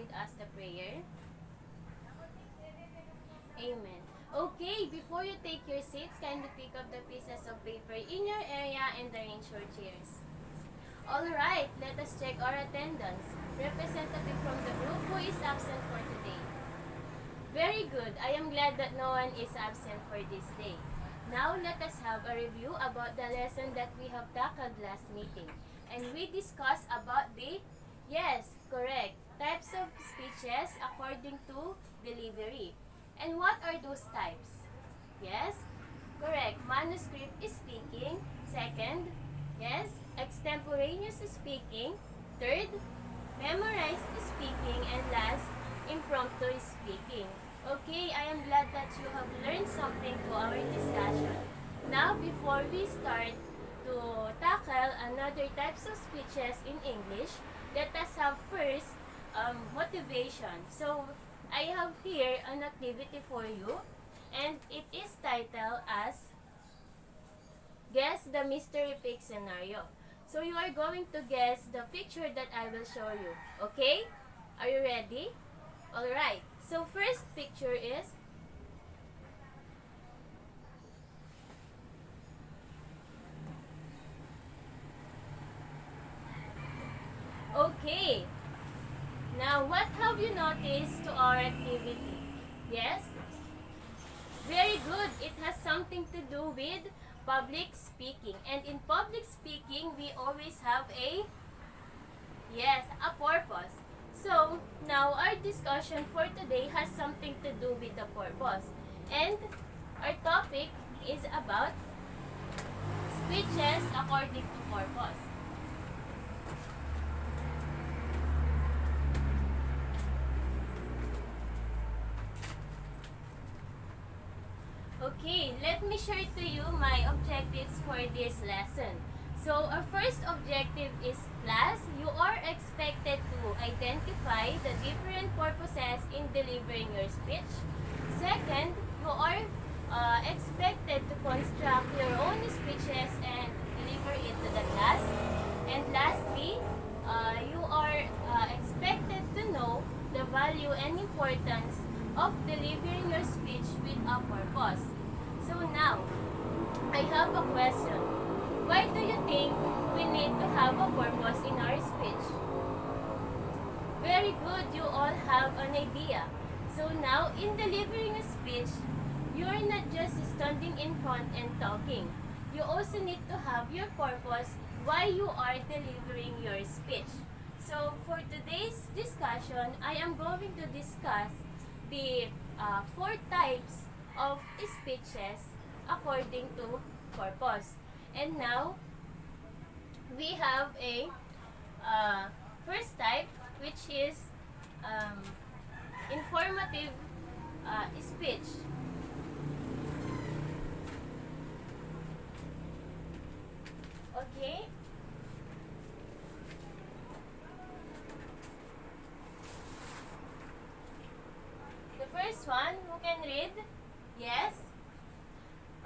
with us the prayer? Amen. Okay, before you take your seats, kindly pick up the pieces of paper in your area and arrange your chairs. Alright, let us check our attendance. Representative from the group who is absent for today. Very good. I am glad that no one is absent for this day. Now, let us have a review about the lesson that we have tackled last meeting. And we discussed about the, yes, correct, types of speeches according to delivery. And what are those types? Yes, correct. Manuscript speaking. Second, yes, extemporaneous speaking. Third, memorized speaking. And last, impromptu speaking. Okay, I am glad that you have learned something to our discussion. Now, before we start to tackle another types of speeches in English, let us have first motivation. So, I have here an activity for you, and it is titled as Guess the Mystery Pig Scenario. So, you are going to guess the picture that I will show you. Okay? Are you ready? Alright. So, first picture is okay. Now, what have you noticed to our activity? Yes? Very good. It has something to do with public speaking. And in public speaking, we always have a, yes, a purpose. So, now our discussion for today has something to do with the purpose. And our topic is about speeches according to purpose. Okay, let me share to you my objectives for this lesson. So, our first objective is class, you are expected to identify the different purposes in delivering your speech. Second, you are expected to construct your own speeches and deliver it to the class. And lastly, you are expected to know the value and importance of delivering your speech with a purpose. So now, I have a question. Why do you think we need to have a purpose in our speech? Very good, you all have an idea. So now, in delivering a speech, you're not just standing in front and talking. You also need to have your purpose why you are delivering your speech. So for today's discussion, I am going to discuss the 4 types of speeches according to purpose. And now, we have a first type, which is informative speech. Okay? The first one, who can read? Yes?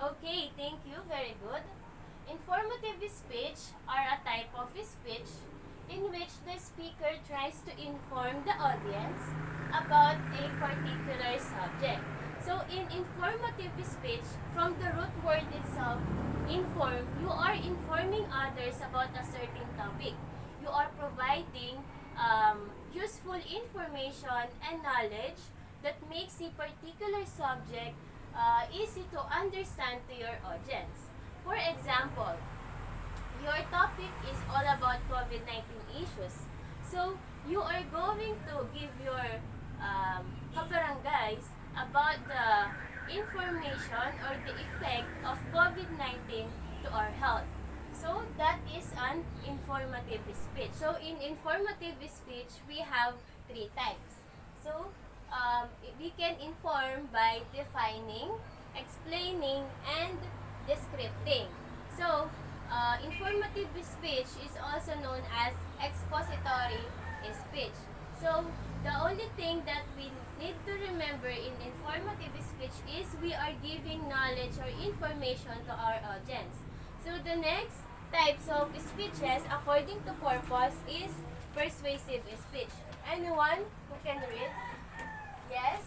Okay, thank you. Very good. Informative speech are a type of speech in which the speaker tries to inform the audience about a particular subject. So, in informative speech, from the root word itself, inform, you are informing others about a certain topic. You are providing useful information and knowledge that makes a particular subject easy to understand to your audience. For example, your topic is all about COVID-19 issues. So, you are going to give your kabarangays about the information or the effect of COVID-19 to our health. So, that is an informative speech. So, in informative speech, we have 3 types. So, we can inform by defining, explaining, and descripting. So, informative speech is also known as expository speech. So, the only thing that we need to remember in informative speech is we are giving knowledge or information to our audience. So, the next types of speeches according to purpose is persuasive speech. Anyone who can read? Yes?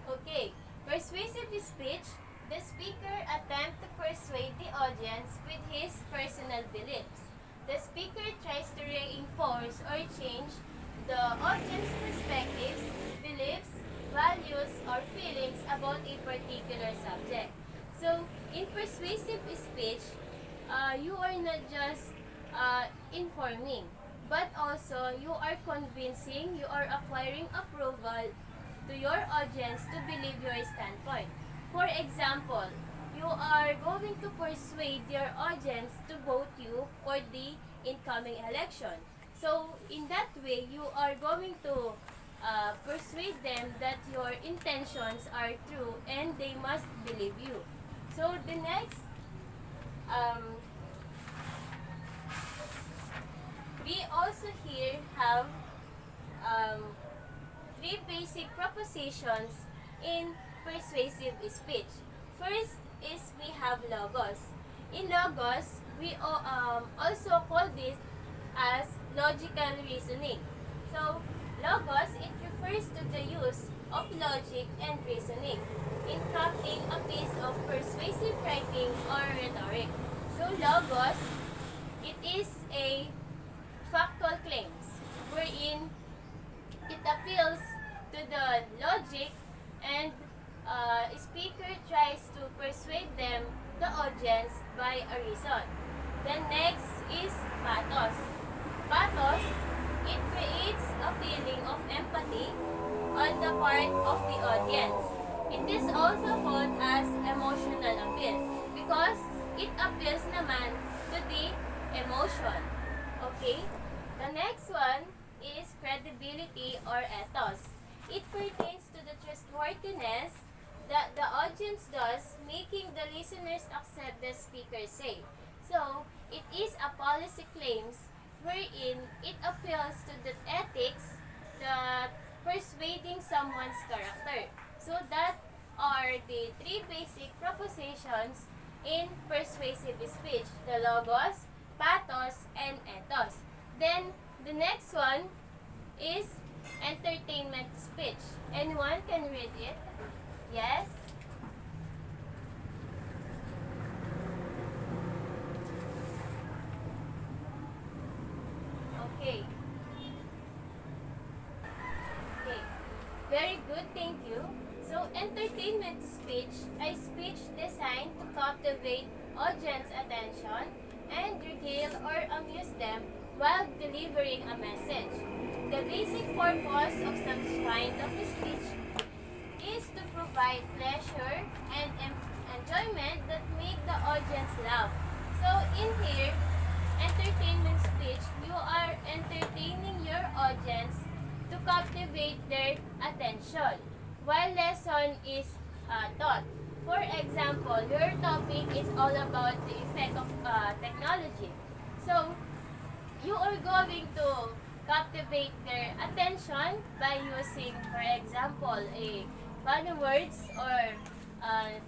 Okay. Persuasive speech. The speaker attempts to persuade the audience with his personal beliefs. The speaker tries to reinforce or change the audience's perspectives, beliefs, values, or feelings about a particular subject. So, in persuasive speech, you are not just informing, but also you are convincing, you are acquiring approval to your audience to believe your standpoint. For example, you are going to persuade your audience to vote you for the incoming election. So, in that way, you are going to persuade them that your intentions are true and they must believe you. So, the next, um, we also here have three basic propositions in persuasive speech. First is we have logos. In logos, we also call this as logical reasoning. So, logos, it refers to the use of logic and reasoning in crafting a piece of persuasive writing or rhetoric. So, logos, it is a factual claims wherein it appeals to the logic and speaker tries to persuade them, the audience, by a reason. The next is pathos. Pathos, it creates a feeling of empathy on the part of the audience. It is also called as emotional appeal because it appeals naman to the emotion. Okay? The next one is credibility or ethos. It pertains to the trustworthiness that the audience does, making the listeners accept the speaker say. So, it is a policy claims wherein it appeals to the ethics that persuading someone's character. So, that are the three basic propositions in persuasive speech: the logos, pathos, and ethos. Then, the next one is entertainment speech. Anyone can read it? Yes? Okay. Okay. Very good, thank you. So, entertainment speech, a speech designed to captivate audience attention and regale or amuse them while delivering a message. The basic purpose of such kind of speech is to provide pleasure and enjoyment that make the audience laugh. So in here, entertainment speech, you are entertaining your audience to captivate their attention, while lesson is taught. For example, your topic is all about the effect of technology. So, you are going to captivate their attention by using, for example, a funny words or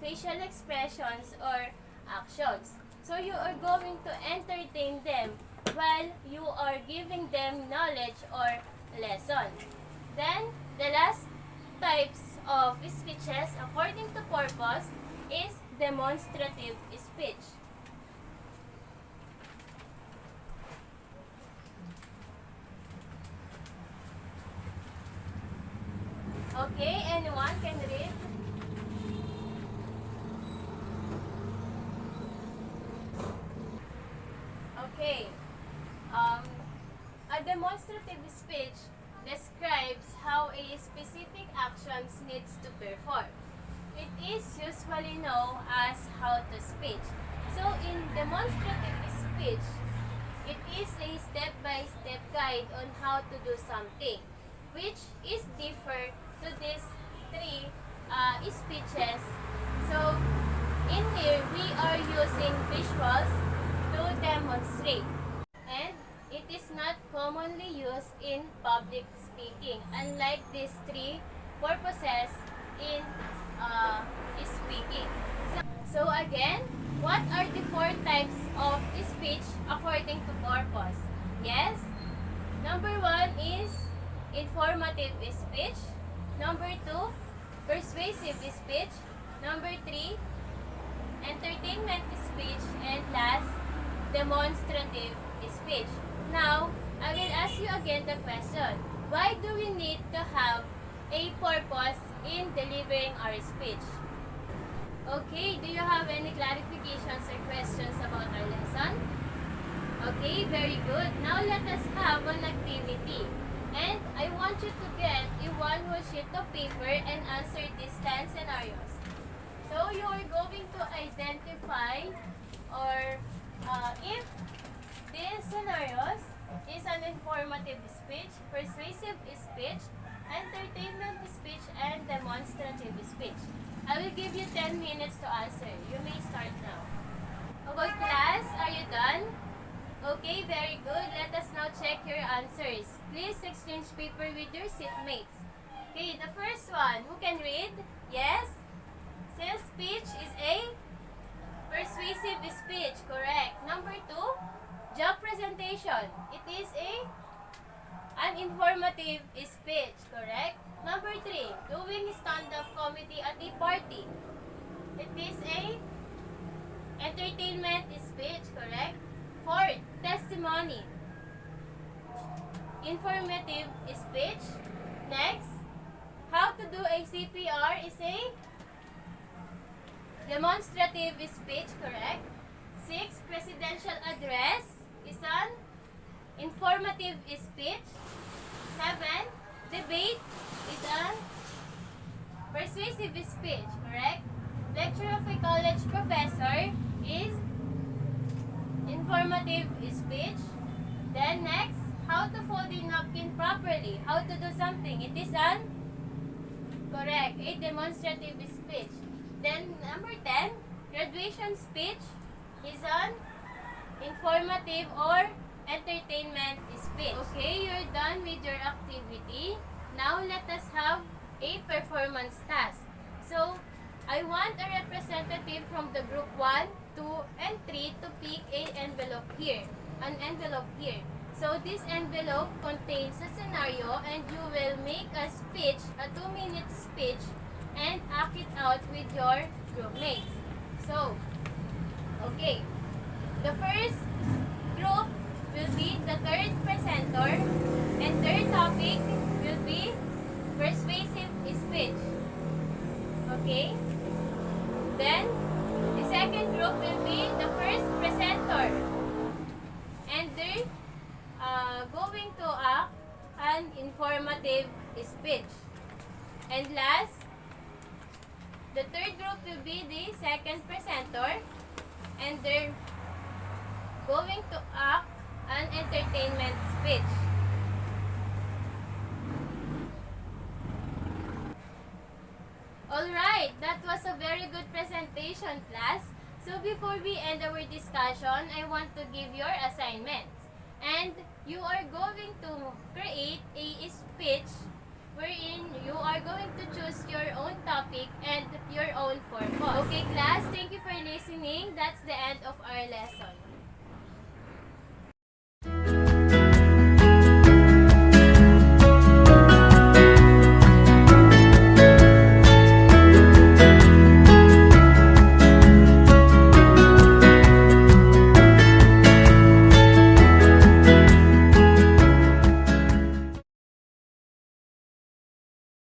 facial expressions or actions. So, you are going to entertain them while you are giving them knowledge or lesson. Then, the last types of speeches according to purpose is demonstrative speech. Okay, anyone can read? Okay. A demonstrative speech describes how a specific actions needs to perform. It is usually known as how to speak. So in demonstrative speech, it is a step-by-step guide on how to do something, which is different to these three speeches. So in here, we are using visuals to demonstrate. And it is not commonly used in public speaking, unlike these three purposes in speaking. So again, What are the 4 types of speech according to purpose? Yes? Number 1 is informative speech. Number 2, persuasive speech. Number 3, entertainment speech. And last, demonstrative speech. Now, I will ask you again the question. Why do we need to have a purpose in delivering our speech? Okay, do you have any clarifications or questions about our lesson? Okay, very good. Now let us have an activity. And I want you to get a one whole sheet of paper and answer these 10 scenarios. So you are going to identify or if these scenarios is an informative speech, persuasive speech, entertainment speech, and demonstrative speech. I will give you 10 minutes to answer. You may start now. Okay, class, are you done? Okay, very good. Let us now check your answers. Please exchange paper with your seatmates. Okay, the first one. Who can read? Yes? Sales speech is a persuasive speech. Correct. Number 2, job presentation. It is an informative speech. Correct. Number 3, doing stand-up comedy at a party. It is a entertainment speech. Correct. 4, testimony. Informative speech. Next, how to do a CPR is a demonstrative speech. Correct. 6, presidential address is an informative speech. 7, debate is a persuasive speech. Correct. Lecture of a college professor is informative speech. Then next, how to fold a napkin properly. How to do something. It is an correct, a demonstrative speech. Then number 10, graduation speech is an informative or entertainment speech. Okay, you're done with your activity. Now let us have a performance task. So, I want a representative from the group 1, 2, and 3 to pick an envelope here. So this envelope contains a scenario and you will make a speech, a 2-minute speech, and act it out with your group mates. So, okay. The first group will be the third presenter and their topic will be persuasive speech. Okay? Then, the second group will be the first presenter. And they're going to act an informative speech. And last, the third group will be the second presenter. And they're going to act an entertainment speech. Alright, that was a very good presentation, class. So before we end our discussion, I want to give your assignments. And you are going to create a speech wherein you are going to choose your own topic and your own purpose. Okay, class, thank you for listening. That's the end of our lesson.